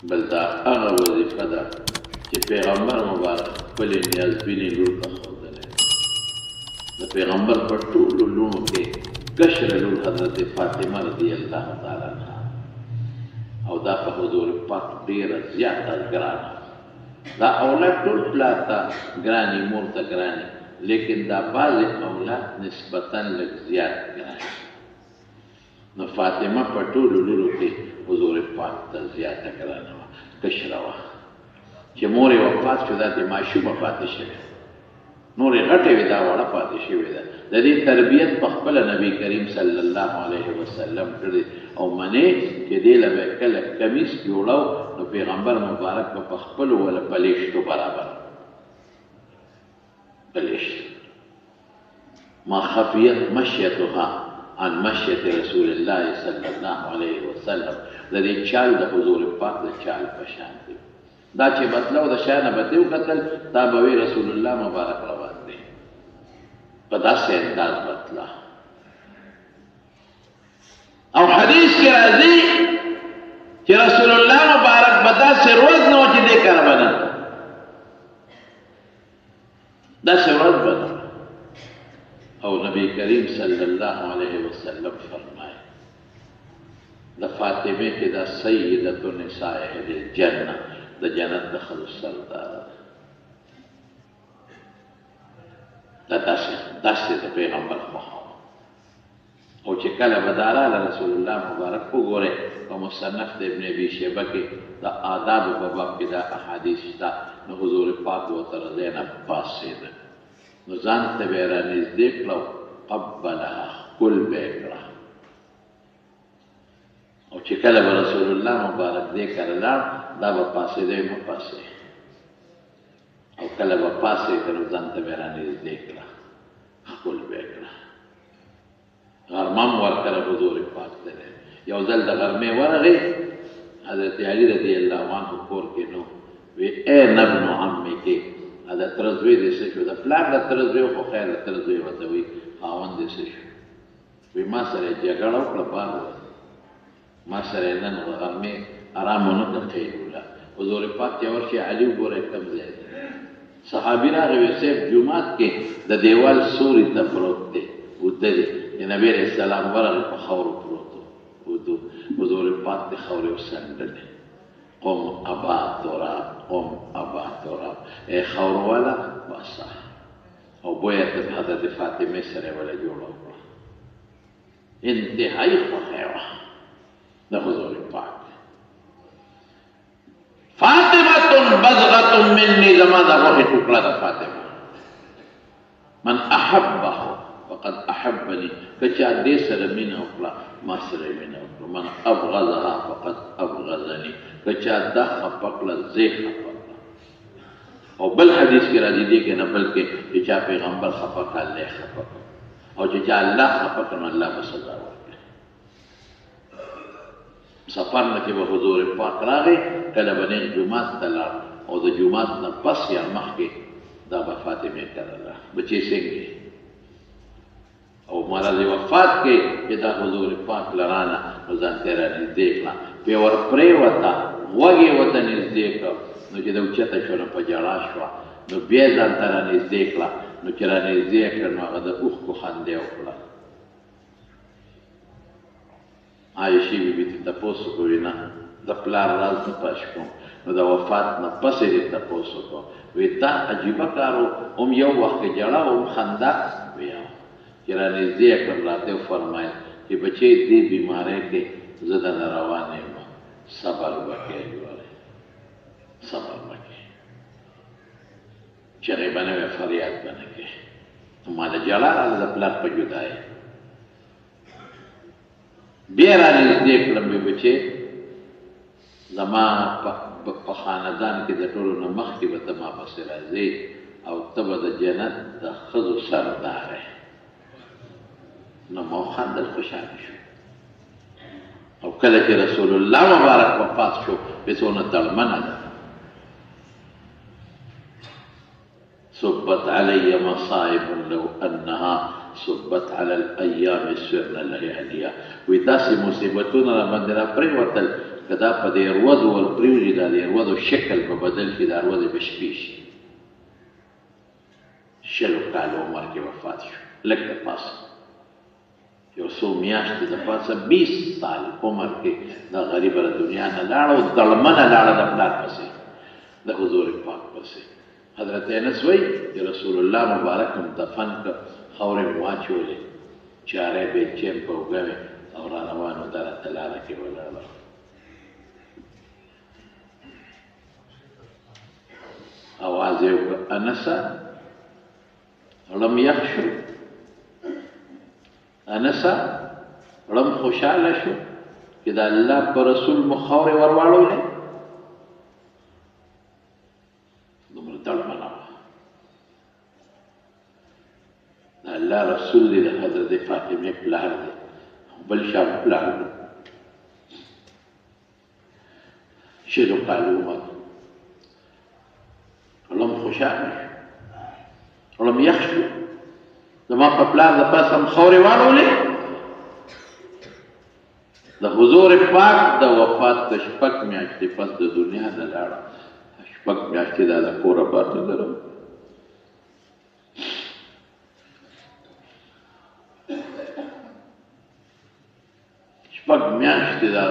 بل دا هغه وظیفه ده چې پیغمبر مبارک خپلې نیازبینې لور ته ښودلی. د پیغمبر په ټولو لوڼو کې کشره لور حضرت فاطمه رضی الله تعالی عنها، او دا په حضور پاک ډېره زیاته ګرانه. دا اولاد ټول پلار ته ګرانې، مور ته ګرانې، لیکن دا بعضې اولاد نسبتا لږ زیات ګرانې. نو فاطمه په ټولو لورو کې حضور پاک ته زیاته ګرانه وه، کشره وه. چې مور یې وفات شو، دا د ماشومه پاتې شوې، نورې غټې وې، دا وړه پاتې شوې ده. د دې تربیت په خپله نبي کریم صلی الله علیه وسلم کړی، او منې چې دې له به کله کمیس جوړو نو پیغمبر مبارک به په خپلو وله پلیشتو برابر پلیشت. ما خفیت مشیتها عن مشیت رسول الله صلی الله علیه وسلم. د دې چال د حضور پاک د چال په شان دی. دا چې بتلو د شا نه به دې وکتل، دا به وی رسول الله مبارک روان دی، په داسې انداز بتله. او حدیث کې راځي چې رسول الله مبارک به داسې روز نه و چې دې کار به نه، داسې ورځ به نه. او نبی کریم صلی الله علیه وسلم فرمایي د فاطمه کې دا سیدة نساء اهل الجنه، د جنت د ښځو سردار ده. دا داسې د پیغمبر خوښه. او چې کله به دا راله رسول الله مبارک وګورئ، په مصنف د ابن ابي شیبه کې د آدابو په باب کې دا احادیث شته. نو حضور پاک ورته ځای نه پاڅېده، نو ځان ته به یې رانږدې کړه، قبلها، ښکل به یې کړه. او چې کله به رسول الله مبارک دې کره لاړ، دا به پاڅېدی مه پاڅې، او کله به پاڅېده نو ځان ته به یې رانږدې کړه، ښکل به یې کړه. غرمه م ورکړه حضور پاک ته دی. یو ځل د غرمې ورغی، حضرت علي رضی الله عنه کور کې نو وی ای نبنو عمې کې د تره زوی دې څه شو؟ د پلار د تره زوی خو خیر، د تره زوی ورته وي خاوند دې څه شو؟ وی ما سره یې جګړه وکړه، بار ما سره یې نن غرمې ارام ونه کړ، خیرالله. حضور پاک چې ورشي علي وګورئ کوم ځای دی. صحابي راغی، وی صاحب جومات کې د دیوال سوري ته پروت دی، اوده دی. د نبي علیه السلام ورغی، په خاورو پروت و، حضور پاک د خاورې وڅنډلې. قم ابا تراب، قم ابا تراب، ای خاور والا باسه. او بویه د حضرت فاطمه سره ولا جوړه وکړه، انتهایی خوښه وه د حضور پاک. فاطمه بضغه مني، زما د غوښې ټوکړه ده فاطمه. من احبه فقد احبني، که چا دې سره مینه وکړه ما سره مینه وکړه. من ابغضها فقد ابغضني، که چا دا خفه کړه زه خفه کړه. او بل حدیث کې راځي دې کې نه، بلکې چې چا پیغمبر خفه کړه الله یې خفه کړه، او چې چا الله خفه کړه نو الله به سزا ورکړي. سفر نه کې به حضور پاک راغی، کله به نیغ جومات ته لاړ، او د جومات نه پس یا مخکې دا به فاطمې کره راغله، بچې څنګه او مرض وفات کې چې دا حضور پاک لرانه نو ځان ته رانږدې کړه، پې ور پرېوته، غوږ یې ورته نږدې کړه. نو چې د اوچته شوه نو په ژړا شوه، نو بیا یې ځان ته رانږدې کړه. نو چې رانږدې یې کړه نو هغه د اوښکو خندا یې وکړه. عایشې بیبي ته تپوس وکړو، نه د پلار راز نه پاش کوم، نو د وفات نه پس یې تپوس وکړو. وی دا عجیبه کار و، هم یو وخت کې ژړا او هم خندا. ویا چې رانږدې یې کړم، راته یې وفرمایل چې بچې دې بیمارۍ کې زه درنه روان یم، صبر وکړئ، صبر وکړئ، چغې به نه وې، فریاد به نه کړې. ما له ژړا راله د پلار په جدایۍ. بیا رانږدې کړم، وی بچې زما په خاندان کې د ټولو نه مخکې به ته ما پسې راځې، او ته به د جنت د ښځو سردار یې. نو ما وخندل، خوشحاله شو. او کله چې رسول الله مبارک وفات شو، بیا څونه تړمنه ده. صبت علی مصائب لو انها صبت على الايام سرنا لياليها. وی داسې مصیبتونه را باندې را پرېوتل که دا په دې اروزو ورپرېوځي دا د اروزو شکل به بدل شي دا اروزې به شپې شي 20 کاله عمر کې وفات شو لږ د پاسه یو څو میاشتې د پاسه 20 سال عمر کې دا غریبه له دنیا نه لاړه او دړمنه لاړه د پلار پسې د حضور پاک پسې حضرت انس وایي چې رسول الله مبارک هم دفن که خاورې مې واچولې چارې بیلچې مې په اوږه وې او را روان و درته لاره کې ولاړه اواز یې وکړه انسه ړم یخ شو انسه ړم خوشحاله شو چې د الله په رسول مو خاورې ور واړولې دومره دړمنه وه د الله رسول دی د حضرت فاطمې پلار دی بل شام پلار دی شلو کالو عمر ړم خوشحاله شو ړم یخ شو زما په پلار د پاسه هم خاورې واړولې د حضور پاک د وفات د 6 میاشتې پس د دنیا نه لاړه 6 میاشتې دا د کوره پاتې لرم 6 میاشتې دا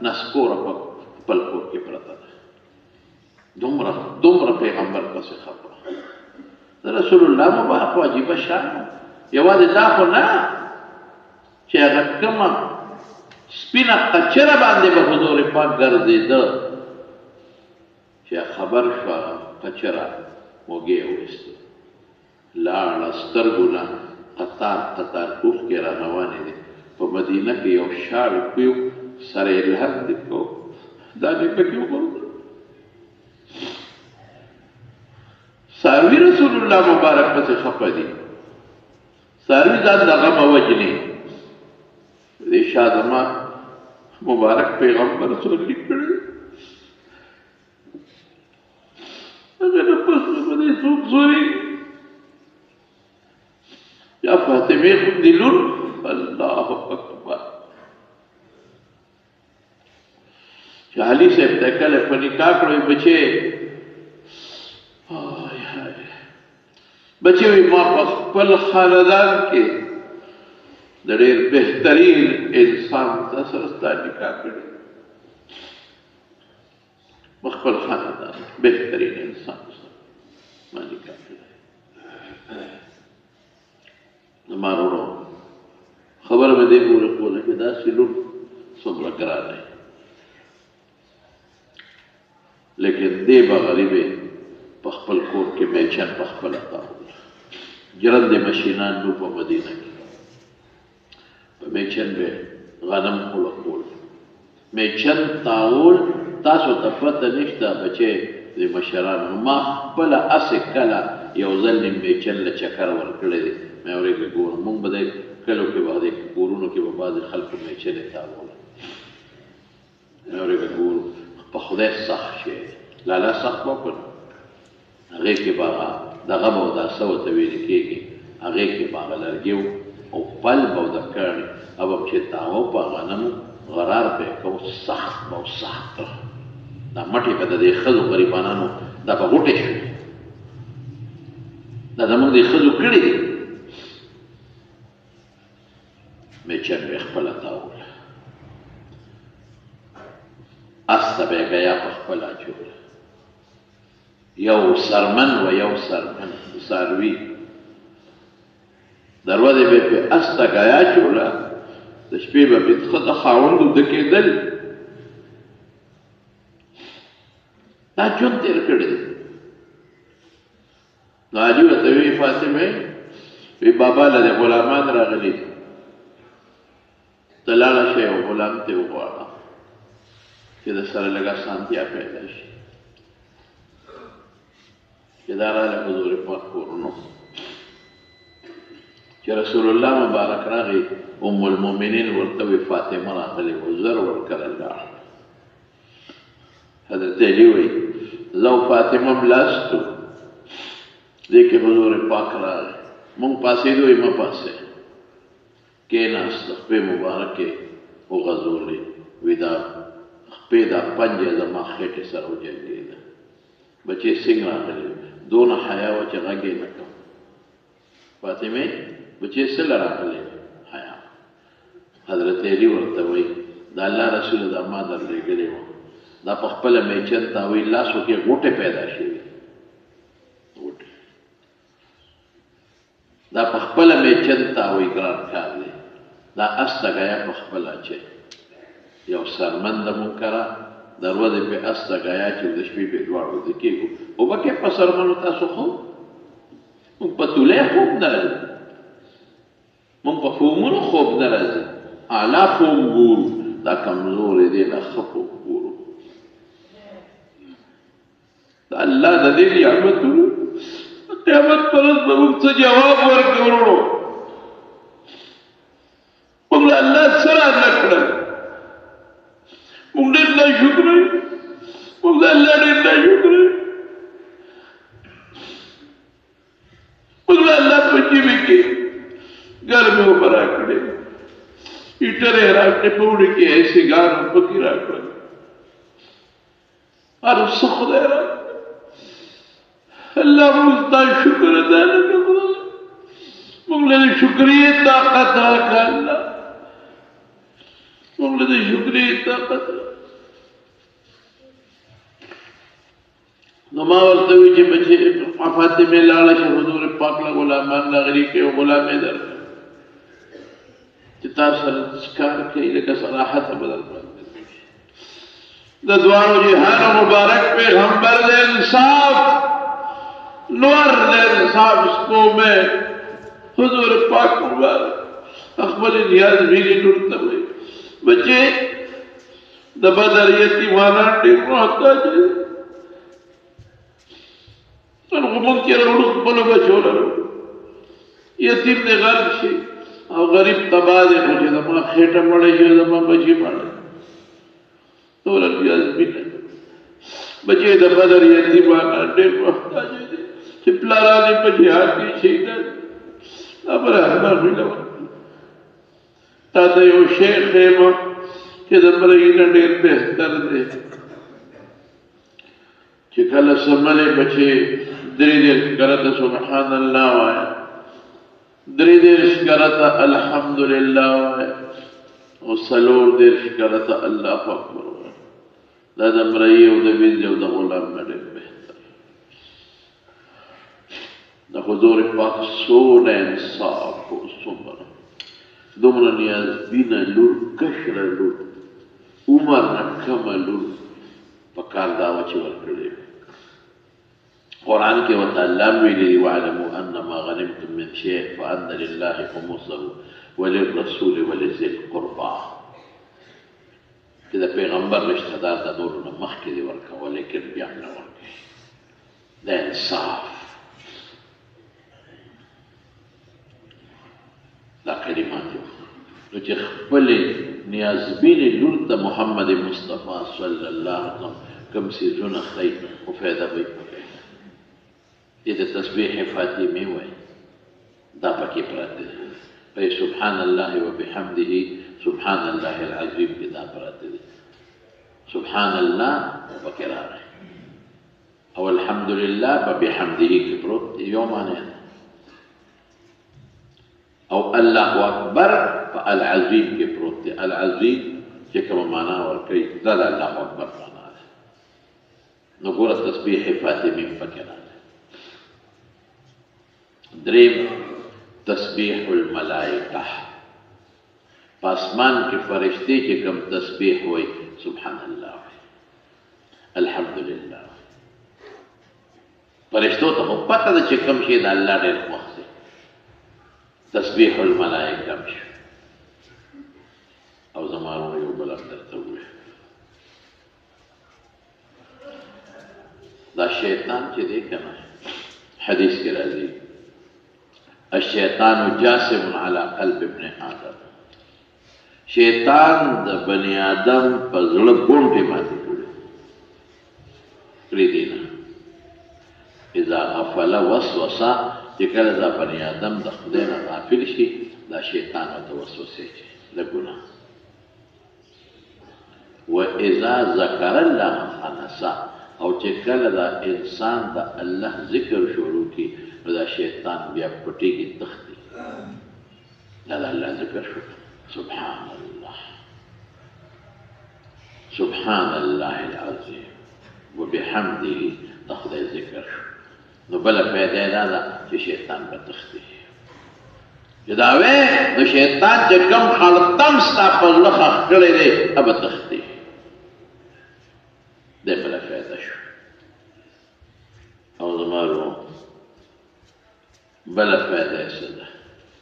نسکوره په خپل کور کې پرته ده دومره پیغمبر پسې خبره د رسول الله مبارک واجبه شان یوازې دا خو نه چې هغه کومه سپینه قچره باندې به حضور پاک ګرځېده چې خبر شوه قچره موږې وویسته لاړه سترګو نه قطار اوښکې را روانې دي په مدینه کې یو شال کویو سره یې لاندې کو دا دې پکې وګورئ ساروی رسول الله مبارک پسې خفه دي ساروی ځان د غمه وجنې دې شاه زما مبارک پیغمبر سولي کړی هغه نه پس په دې څوک زوري یا فاطمه خو دې لور الله اکبر چې علي صاحب ته کله په نکاح کړی بچې بچې وي ما په خپل خاندان کې د ډېر بهترین انسان سره ستا نکاح کړی په خپل خاندان بهترین انسان سره ما نکاح کړی زما وروڼو خبره مې دې پورې کوله چې داسې لور څومره ګران دی لیکن دې به غریبې په خپل کور کې میچن په خپله تاول جرندې مشینان نو په مدینه کې په میچن به غنم خوله کول میچن تاول تاسو ته پته نشته بچې د مشرانو ما خپله هسې کله یو ځل نیم میچن له چکر ورکړی دی مې اورېږه ګورم مونږ به د کلو کې به د کورونو کې به بعضې خلکو میچنې تاوله مې اورېږه ګورم په خدای سخت شی لالا سخت وکړ هغې کې به دغه به دا څه ورته ویل کېږي هغې کې به هغه لرګي او پل به د کاڼي او به چې تاوه په غنمو غرار به یې کو سخت به او سخت دا مټې به د دې ښځو غریبانانو دا به غوټې شوې دا زموږ د ښځو کړي دي میچن به یې خپله تاوله اس ته به یې ګیا په خپله اچوله یو سرمن و یو سرمن ساروي دروازې به پې اس ته ګیا چوله د شپې به پې ښه د خاوند اوده کېدل دا ژوند تېر کړی دی نو علي ورته وایي فاطمې وی بابا له دې غلامان راغلي ته لاړه شئ او غلام ته وغواړه چې د سره لږه اسانتیا پیدا شي چې دا راغله حضور پاک کورونو چې رسول الله مبارک راغی ام المؤمنین ورته وی فاطمه راغلې و زر ورکړه لاړ حضرت علی وی زه او فاطمه هم لاستو دې کې حضور پاک راغی مونږ پاسېدو یې مه پاسې کېناست خپې مبارکې وغځولې وی دا پیدا پنجه زما خېټې سره وجنګېده. بچې څنګه راغلی دونه حیا وه چې غږ یې نه کوم. فاطمې بچې څه له راغلی حیا. حضرت علي ورته وایي د الله رسول دا ما درلېږلی وه دا په خپله میچن تاوی لاسو کې غوټې پیدا شوي غوټې دا په خپله میچن تاوی ګران کار دی دا اس ته ګیا په خپله اچوي یو سرمند منکره د ورځې پې اس ته ګیا چې د شپې پې دواړو ویده کېږو اوبکې په سرمنو تاسو خوب موږ په تولی خوب نه راځي موږ په خوبونو خوب نه راځي اعلی خوب ګورو دا کمزورې دی نه ښه خوب ګورو د الله د دې نعمتونو قیامت پر ورځ به موږ څه جواب ورکړو وروڼو موږ له الله څه رانه کړل موږ ډېر ناشکره یو موږ د الله ډېر ناشکره یو موږ له الله په ژمي کې ګرمې اوبه راکړې هیټرې راکړې په اوړي کې سیګار پکې راکړل هر څه خدای راکړل الله موږ ستا شکر ادا نه کړو موږ له شکرې طاقت راکړه الله موږ له شکرې طاقت نو ما ورته وی چې بچې فاطمې لاړه شه حضور پاک له غلامان راغلي کې او غلامې درکړه چې تاسو سره کار کوي لکه صراحت بدل باندې د دواړو جهان مبارک پیغمبر د انصاف نور د انصاف سپو میں حضور پاک مبارک خپل نیاز ویلي لور ته وایي بچې د بدر یتیمانان ډېر محتاج دي نو موږ چې راوړو خپلو بچو لرو یتیم دې غرق شي او غریب تباه دی خو چې زما خېټه مړی شي زما بچي مړی دومره نیاز مینه بچې د بدر یتیمانان ډېر محتاج دي چې پلاران یې په جهاد کې شهیدان دي امر احمد ویله تا ته یو شی ښیم چې د مرګي نه ډېر بهتر دی چې کله سملې بچې درې دېرش کرته سبحان الله وایه درې دېرش کرته الحمدلله وایه او څلور دېرش کرته الله اکبر وایه دا د مرګي او د وینځ او د غلام نه ډېر بهتر د حضور پاک څونه انصاف او څومره دومره نیازبینه لور کشره لور عمر نه کمه لور په کار دا وه چې ورکړې قرآن کې ورته الله ویلي واعلموا انما غنمتم من شيء فان لله خمسه وللرسول ولذي القربى چې د پیغمبر رشته دار د نورو نه مخکې دې ورکوه لیکن بیا هم نه ورکوي د انصاف دا کلمات یو نو چې خپلې نیازبینې لور ته محمد مصطفی صلی الله علیه وسلم کوم څیزونه ښیي خو فایده به یې پکې دې د تسبیح فاطمې وایي دا پکې پراته دي په سبحان الله وبحمده سبحان الله العظیم کې دا پراته دي سبحان الله پکې راغی او الحمدلله وبحمده کې پروت یو معنی او الله اکبر فالعظیم کې پروت دی العظیم چې کوم معنا ورکوي دا د الله اکبر معنا ده نو ګوره تسبیح فاطمې پکې راغلی دریم تسبیح الملائکه پاسمان کې فرشتي چې کوم تسبیح وایي سبحان الله الحمدلله فرشتو ته پته ده چې کوم شی د الله ډېر خوښ دی تسبیح الملائکه مشو او زمانو یو بل درته ووایي دا شیطان چې دی که نه حدیث کې راځي الشیطان جاسم على قلب ابن آدم شیطان د بني آدم په زړه ګونټې ماتې کړي دي نه اذا غفل وسوسه چې کله دا بني آدم د خدای نه غافل شي دا شیطان ورته وسوسې چې د ګناه وإذا ذکر الله خنسا او چې کله دا انسان د الله ذکر شروع کی نو دا شیطان بیا پټیږي تختی دا د الله ذکر شو سبحان الله سبحان الله العظیم وبحمده د خدای ذکر شو نو بله فایده دا ده چې شیطان به تختی چې دا وې نو شیطان چې کوم خلطم ستا په زړه ښخ کړی دی هغه به تختی دی بله فایده شو او زما ورو بله فایده یې څه ده